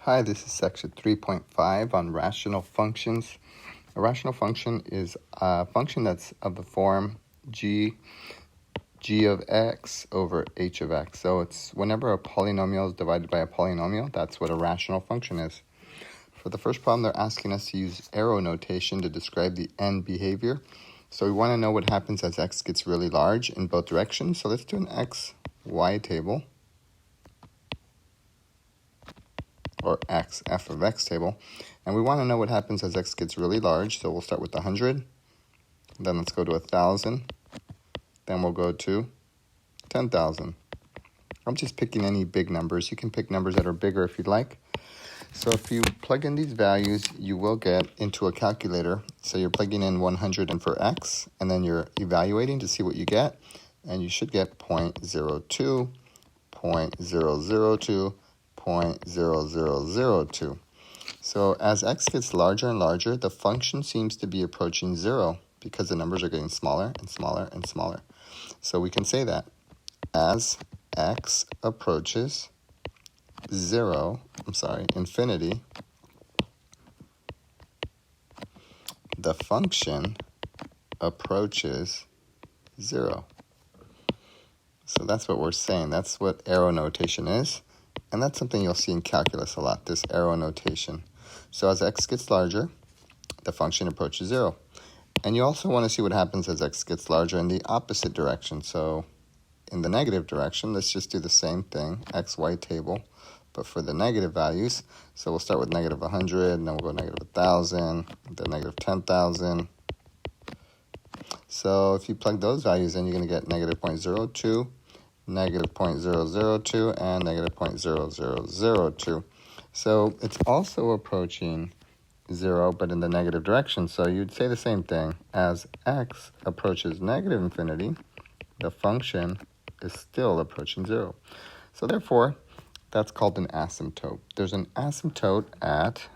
Hi, this is section 3.5 on rational functions. A rational function is a function that's of the form g of x over h of x. So it's whenever a polynomial is divided by a polynomial, that's what a rational function is. For the first problem, they're asking us to use arrow notation to describe the end behavior. So we want to know what happens as x gets really large in both directions. So let's do an x-y table, or f of x table, and we want to know what happens as x gets really large. So we'll start with 100, then let's go to 1,000, then we'll go to 10,000. I'm just picking any big numbers. You can pick numbers that are bigger if you'd like. So if you plug in these values, you will get into a calculator. So you're plugging in 100 in for x, and then you're evaluating to see what you get, and you should get 0.02, 0.002, 0.0002. So as x gets larger and larger, the function seems to be approaching 0 because the numbers are getting smaller and smaller and smaller. So we can say that as x approaches infinity, the function approaches 0. So that's what we're saying. That's what arrow notation is. And that's something you'll see in calculus a lot, this arrow notation. So as x gets larger, the function approaches 0. And you also want to see what happens as x gets larger in the opposite direction. So in the negative direction, let's just do the same thing, xy table, but for the negative values. So we'll start with negative 100, and then we'll go negative 1,000, then negative 10,000. So if you plug those values in, you're going to get negative 0.02, negative 0.002, and negative 0.0002. So it's also approaching 0, but in the negative direction. So you'd say the same thing. As x approaches negative infinity, the function is still approaching 0. So therefore, that's called an asymptote. There's an asymptote at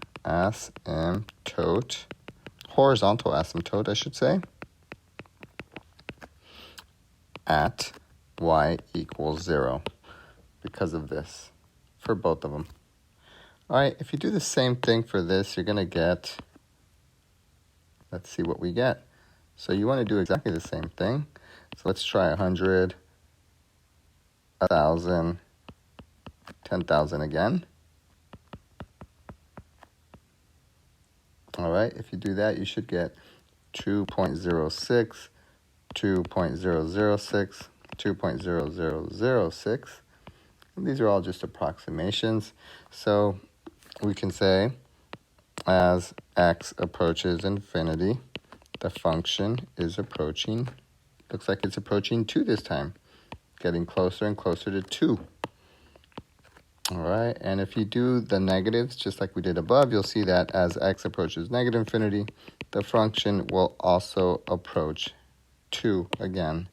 horizontal asymptote, I should say, at y equals 0 because of this for both of them. All right, if you do the same thing for this, you're going to get, let's see what we get. So you want to do exactly the same thing. So let's try 100, 1,000, 10,000 again. All right, if you do that, you should get 2.06, 2.006, 2.0006. And these are all just approximations. So we can say as x approaches infinity, the function is approaching, looks like it's approaching 2 this time, getting closer and closer to 2. All right, and if you do the negatives, just like we did above, you'll see that as x approaches negative infinity, the function will also approach 2 again,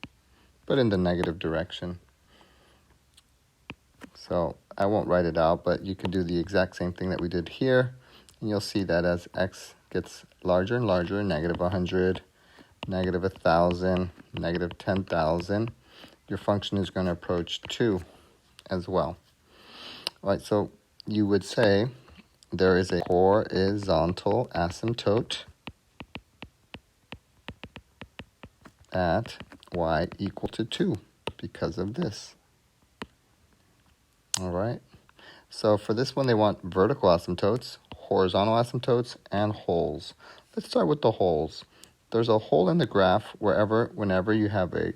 but in the negative direction. So I won't write it out, but you can do the exact same thing that we did here, and you'll see that as x gets larger and larger, negative 100, negative 1,000, negative 10,000, your function is going to approach 2 as well. All right, so you would say there is a horizontal asymptote at y equal to 2 because of this. All right, so for this one, they want vertical asymptotes, horizontal asymptotes, and holes. Let's start with the holes. There's a hole in the graph whenever you have the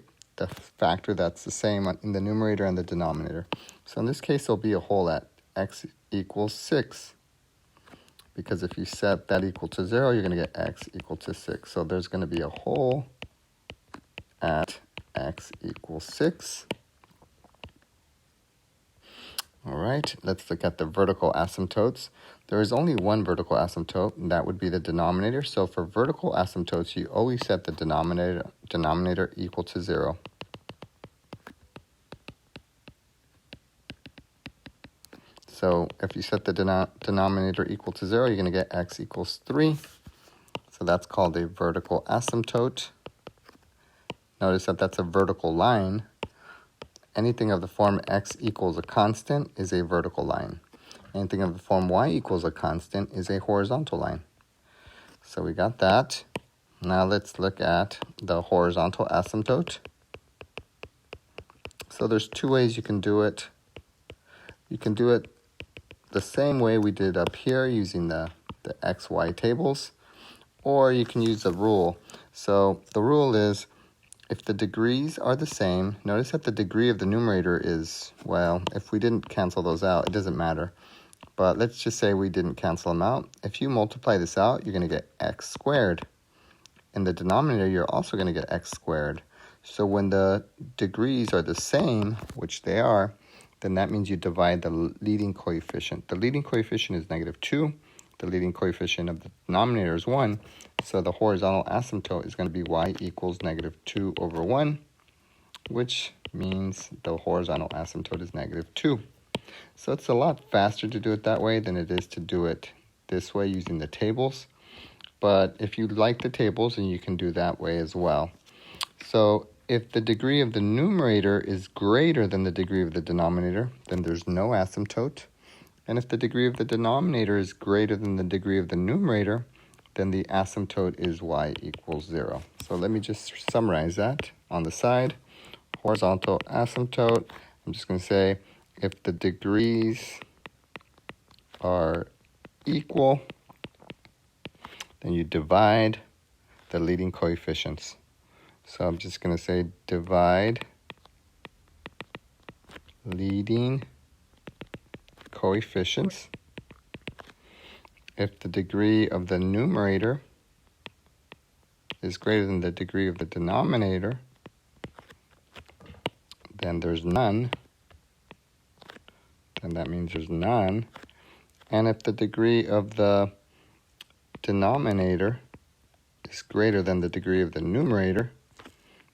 factor that's the same in the numerator and the denominator. So in this case, there'll be a hole at x equals 6, because if you set that equal to 0, you're going to get x equal to 6. So there's going to be a hole at x equals 6. All right, let's look at the vertical asymptotes. There is only one vertical asymptote, and that would be the denominator. So for vertical asymptotes, you always set the denominator equal to 0. So if you set the denominator equal to 0, you're going to get x equals 3. So that's called a vertical asymptote. Notice that that's a vertical line. Anything of the form x equals a constant is a vertical line. anything of the form y equals a constant is a horizontal line. So we got that. Now let's look at the horizontal asymptote. So there's two ways you can do it. You can do it the same way we did up here using the XY tables, or you can use the rule. So the rule is if the degrees are the same, notice that the degree of the numerator is, well, if we didn't cancel those out, it doesn't matter. But let's just say we didn't cancel them out. If you multiply this out, you're going to get x squared. In the denominator, you're also going to get x squared. So when the degrees are the same, which they are, then that means you divide the leading coefficient. The leading coefficient is -2. The leading coefficient of the denominator is 1. So the horizontal asymptote is going to be y equals -2 over 1, which means the horizontal asymptote is -2. So it's a lot faster to do it that way than it is to do it this way using the tables. But if you like the tables, then you can do that way as well. So if the degree of the numerator is greater than the degree of the denominator, then there's no asymptote. And if the degree of the denominator is greater than the degree of the numerator, then the asymptote is y equals 0. So let me just summarize that on the side. Horizontal asymptote, I'm just going to say if the degrees are equal, then you divide the leading coefficients. So I'm just going to say divide leading coefficients. If the degree of the numerator is greater than the degree of the denominator, then there's none. Then that means there's none. And if the degree of the denominator is greater than the degree of the numerator,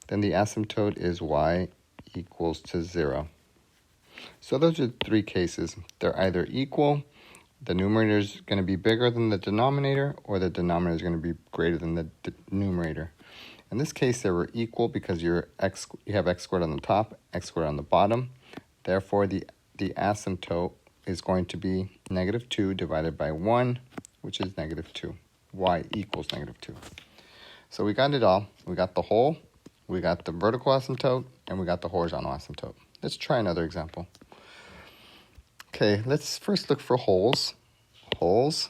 then the asymptote is y equals to 0. So those are three cases. They're either equal, the numerator is going to be bigger than the denominator, or the denominator is going to be greater than the numerator. In this case, they were equal because you have x squared on the top, x squared on the bottom. Therefore, the asymptote is going to be -2 divided by 1, which is -2. Y equals -2. So we got it all. We got the whole, we got the vertical asymptote, and we got the horizontal asymptote. Let's try another example. Okay, let's first look for holes. Holes,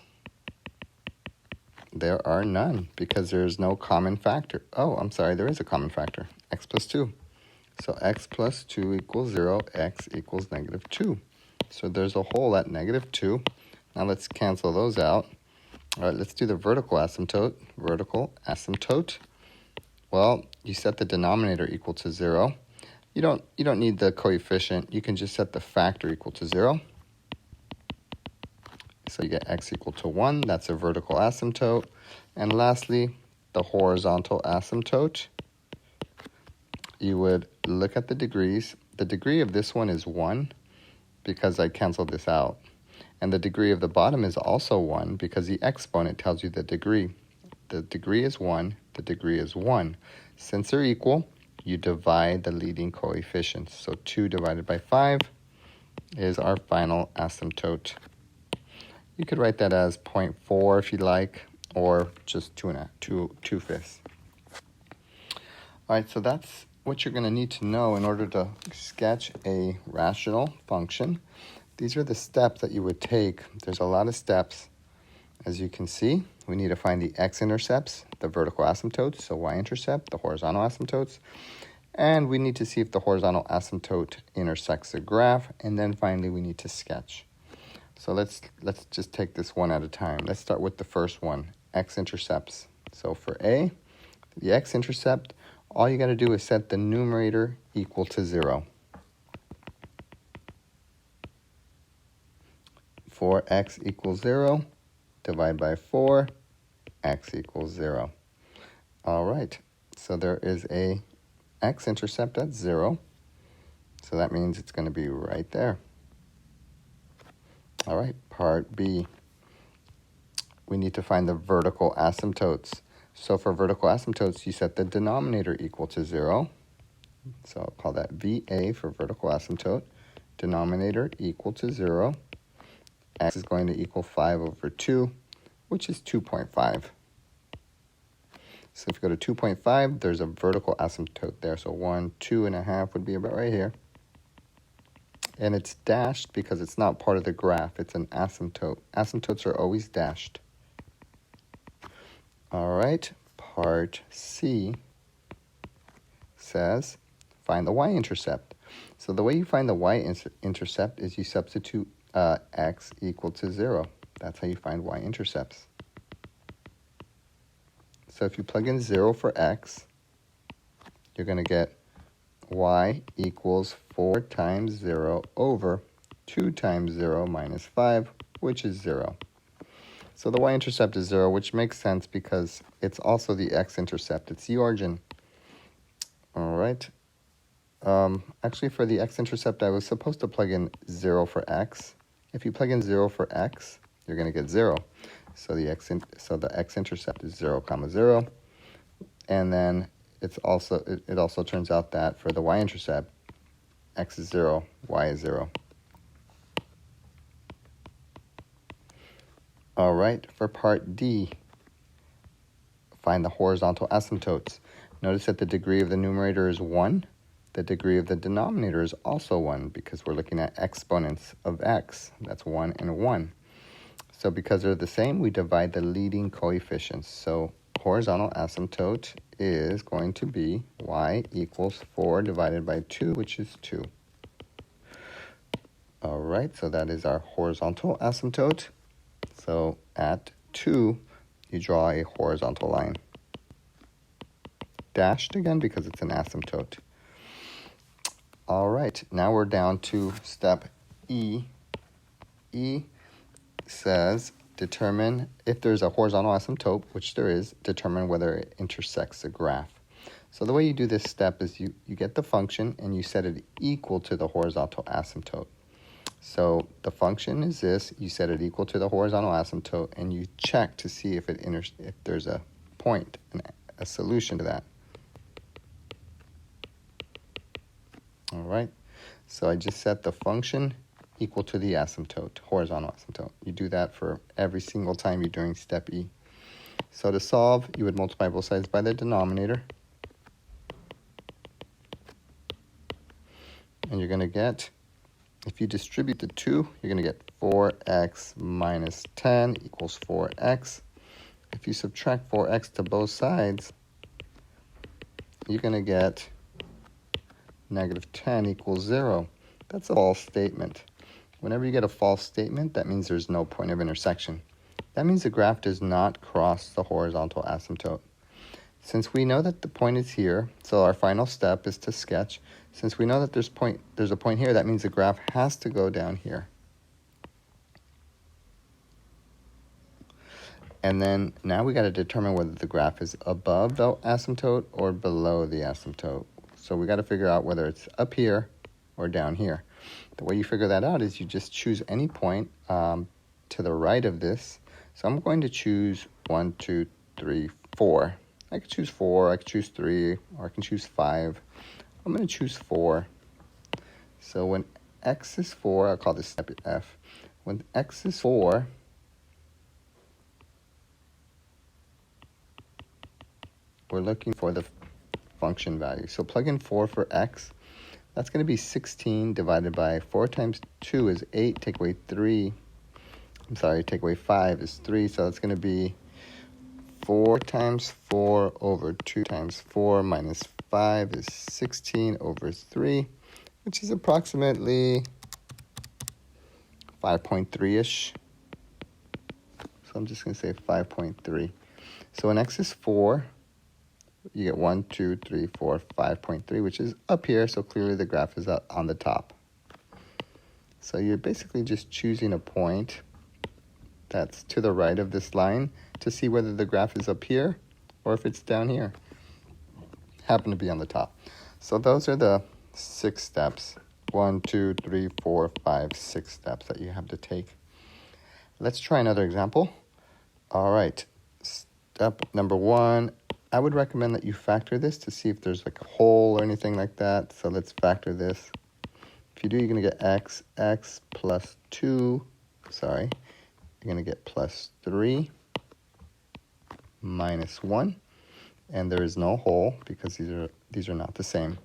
there are none because there's no common factor. Oh, I'm sorry, there is a common factor, x plus 2. So x plus 2 equals 0, x equals -2. So there's a hole at -2. Now let's cancel those out. All right, let's do the vertical asymptote. Vertical asymptote. Well, you set the denominator equal to 0. You don't need the coefficient. You can just set the factor equal to 0. So you get x equal to 1. That's a vertical asymptote. And lastly, the horizontal asymptote. You would look at the degrees. The degree of this one is 1 because I canceled this out. And the degree of the bottom is also 1 because the exponent tells you the degree. The degree is 1. The degree is 1. Since they're equal, you divide the leading coefficients. So 2 divided by 5 is our final asymptote. You could write that as 0.4 if you like, or just 2/5. All right, so that's what you're going to need to know in order to sketch a rational function. These are the steps that you would take. There's a lot of steps. As you can see, we need to find the x-intercepts, the vertical asymptotes, so y-intercept, the horizontal asymptotes. And we need to see if the horizontal asymptote intersects the graph. And then finally, we need to sketch. So let's just take this one at a time. Let's start with the first one, x-intercepts. So for A, the x-intercept, all you got to do is set the numerator equal to 0. For x equals 0, divide by 4, x equals 0. All right, so there is a x-intercept at 0. So that means it's going to be right there. All right, part B. We need to find the vertical asymptotes. So for vertical asymptotes, you set the denominator equal to 0. So I'll call that VA for vertical asymptote. Denominator equal to 0. x is going to equal 5 over 2, which is 2.5. So if you go to 2.5, there's a vertical asymptote there. So 1, 2.5 would be about right here. And it's dashed because it's not part of the graph. It's an asymptote. Asymptotes are always dashed. All right, part C says find the y-intercept. So the way you find the y-intercept is you substitute x equal to 0. That's how you find y-intercepts. So if you plug in 0 for x, you're going to get y equals 4 times 0 over 2 times 0 minus 5, which is 0. So the y-intercept is 0, which makes sense because it's also the x-intercept. It's the origin. All right. Actually, for the x-intercept, I was supposed to plug in 0 for x. If you plug in 0 for x, you're going to get 0. So the x-intercept is 0, 0. And then it also turns out that for the y-intercept, x is 0, y is 0. All right, for part D, find the horizontal asymptotes. Notice that the degree of the numerator is 1. The degree of the denominator is also 1 because we're looking at exponents of x. That's 1 and 1. So because they're the same, we divide the leading coefficients. So horizontal asymptote is going to be y equals 4 divided by 2, which is 2. All right, so that is our horizontal asymptote. So at 2, you draw a horizontal line. Dashed again because it's an asymptote. All right, now we're down to step E. E says determine if there's a horizontal asymptote, which there is, determine whether it intersects a graph. So the way you do this step is you get the function and you set it equal to the horizontal asymptote. So the function is this, you set it equal to the horizontal asymptote and you check to see if there's a point, a solution to that. All right, so I just set the function equal to the asymptote, horizontal asymptote. You do that for every single time you're doing step E. So to solve, you would multiply both sides by the denominator. And you're going to get, if you distribute the 2, you're going to get 4x minus 10 equals 4x. If you subtract 4x to both sides, you're going to get negative 10 equals 0. That's a false statement. Whenever you get a false statement, that means there's no point of intersection. That means the graph does not cross the horizontal asymptote. Since we know that the point is here, so our final step is to sketch. Since we know that there's a point here, that means the graph has to go down here. And then now we got to determine whether the graph is above the asymptote or below the asymptote. So we got to figure out whether it's up here or down here. The way you figure that out is you just choose any point to the right of this. So I'm going to choose 1, 2, 3, 4. I could choose 4, I could choose 3, or I can choose 5. I'm going to choose 4. So when x is 4, I'll call this step F. When x is 4, we're looking for the function value. So plug in 4 for x. That's going to be 16 divided by 4 times 2 is 8. Take away 5 is 3. So that's going to be 4 times 4 over 2 times 4 minus 5 is 16 over 3, which is approximately 5.3-ish. So I'm just going to say 5.3. So when x is 4, you get 1, 2, 3, 4, 5.3, which is up here, so clearly the graph is up on the top. So you're basically just choosing a point that's to the right of this line to see whether the graph is up here or if it's down here. Happen to be on the top. So those are the 6 steps. 1, 2, 3, 4, 5, 6 steps that you have to take. Let's try another example. All right, step number 1. I would recommend that you factor this to see if there's like a hole or anything like that. So let's factor this. If you do, you're going to get x plus 2 you're going to get plus 3 minus 1. And there is no whole because these are not the same.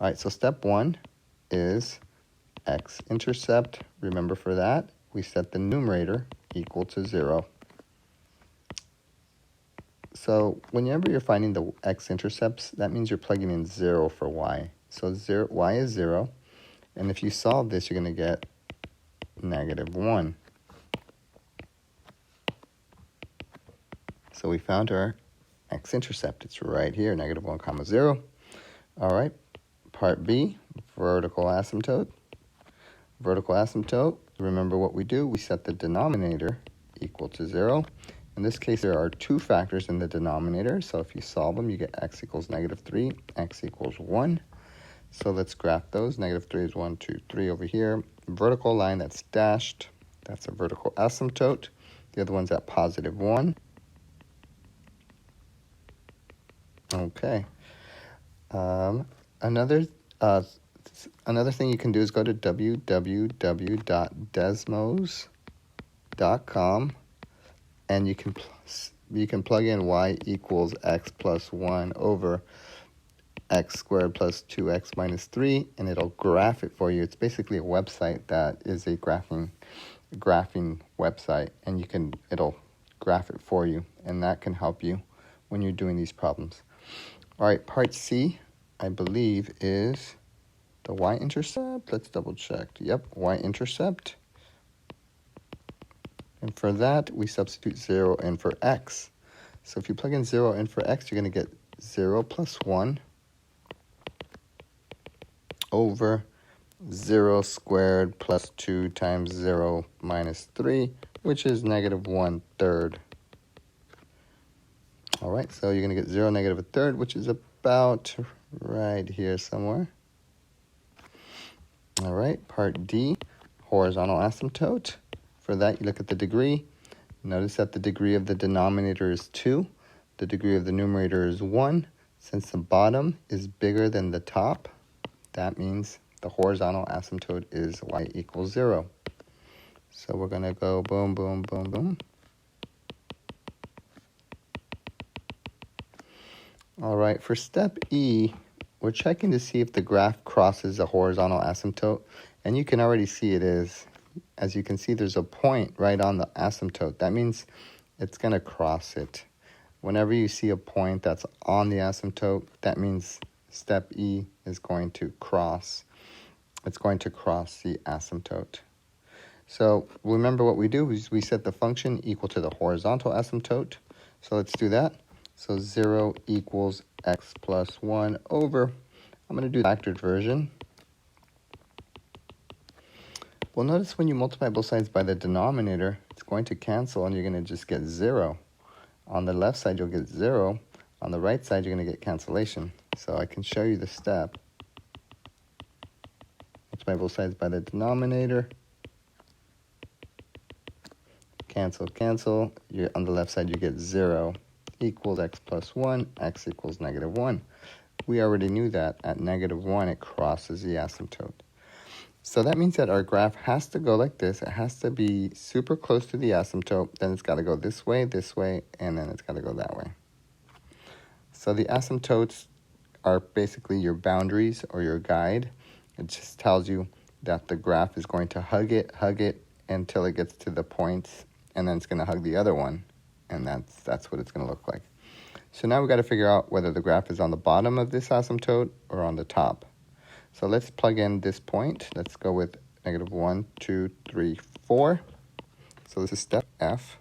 All right, so step 1 is X-intercept. Remember for that, we set the numerator equal to 0. So whenever you're finding the X-intercepts, that means you're plugging in 0 for Y. So Y is 0. And if you solve this, you're going to get -1. So we found our X-intercept. It's right here, -1, 0. All right, part B, vertical asymptote. Vertical asymptote, remember what we do. We set the denominator equal to 0. In this case, there are 2 factors in the denominator. So if you solve them, you get x equals -3, x equals 1. So let's graph those. -3 is 1, 2, 3 over here. Vertical line that's dashed, that's a vertical asymptote. The other one's at +1. Okay. Another thing you can do is go to www.desmos.com, and you can plug in y equals x plus 1 over x squared plus 2x minus 3, and it'll graph it for you. It's basically a website that is a graphing website, and it'll graph it for you, and that can help you when you're doing these problems. All right, part C, I believe, is the y-intercept. Let's double check. Yep, y-intercept. And for that, we substitute 0 in for x. So if you plug in 0 in for x, you're going to get 0 plus 1 over 0 squared plus 2 times 0 minus 3, which is -1/3. All right, so you're going to get 0 -1/3, which is about right here somewhere. All right, part D, horizontal asymptote. For that, you look at the degree. Notice that the degree of the denominator is 2. The degree of the numerator is 1. Since the bottom is bigger than the top, that means the horizontal asymptote is y equals 0. So we're going to go boom, boom, boom, boom. All right, for step E, we're checking to see if the graph crosses a horizontal asymptote, and you can already see it is. As you can see, there's a point right on the asymptote. That means it's going to cross it. Whenever you see a point that's on the asymptote, that means step E is going to cross. It's going to cross the asymptote. So remember what we do is we set the function equal to the horizontal asymptote. So let's do that. So 0 equals x plus 1 over, I'm going to do the factored version. Well, notice when you multiply both sides by the denominator, it's going to cancel and you're going to just get 0. On the left side, you'll get 0. On the right side, you're going to get cancellation. So I can show you the step. Multiply both sides by the denominator. Cancel, cancel. On the left side, you get 0. Equals x plus 1, x equals -1. We already knew that at -1 it crosses the asymptote. So that means that our graph has to go like this. It has to be super close to the asymptote, then it's got to go this way, and then it's got to go that way. So the asymptotes are basically your boundaries or your guide. It just tells you that the graph is going to hug it until it gets to the points, and then it's going to hug the other one. And that's what it's going to look like. So now we've got to figure out whether the graph is on the bottom of this asymptote or on the top. So let's plug in this point. Let's go with -1, 2, 3, 4. So this is step F.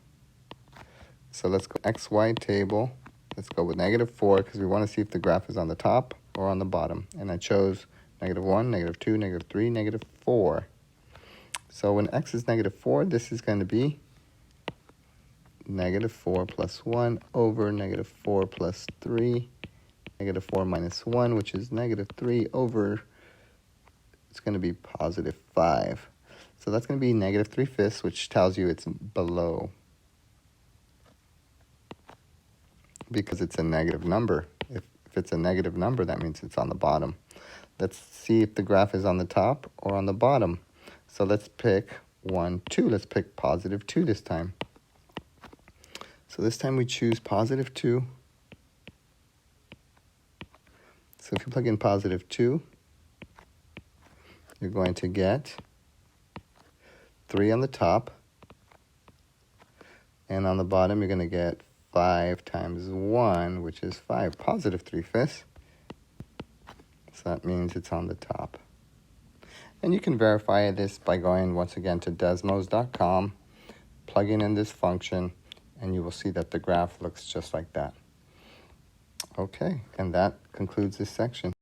So let's go XY table. Let's go with -4 because we want to see if the graph is on the top or on the bottom. And I chose -1, -2, -3, -4. So when x is -4, this is going to be -4 plus 1 over -4 plus 3, -4 minus 1, which is -3 over, it's going to be +5. So that's going to be -3/5, which tells you it's below, because it's a negative number. If it's a negative number, that means it's on the bottom. Let's see if the graph is on the top or on the bottom. So let's pick 1, 2. Let's pick positive 2 this time. So this time we choose positive 2. So if you plug in positive 2, you're going to get 3 on the top. And on the bottom, you're going to get 5 times 1, which is 5, positive 3/5. So that means it's on the top. And you can verify this by going, once again, to desmos.com, plugging in this function, and you will see that the graph looks just like that. Okay, and that concludes this section.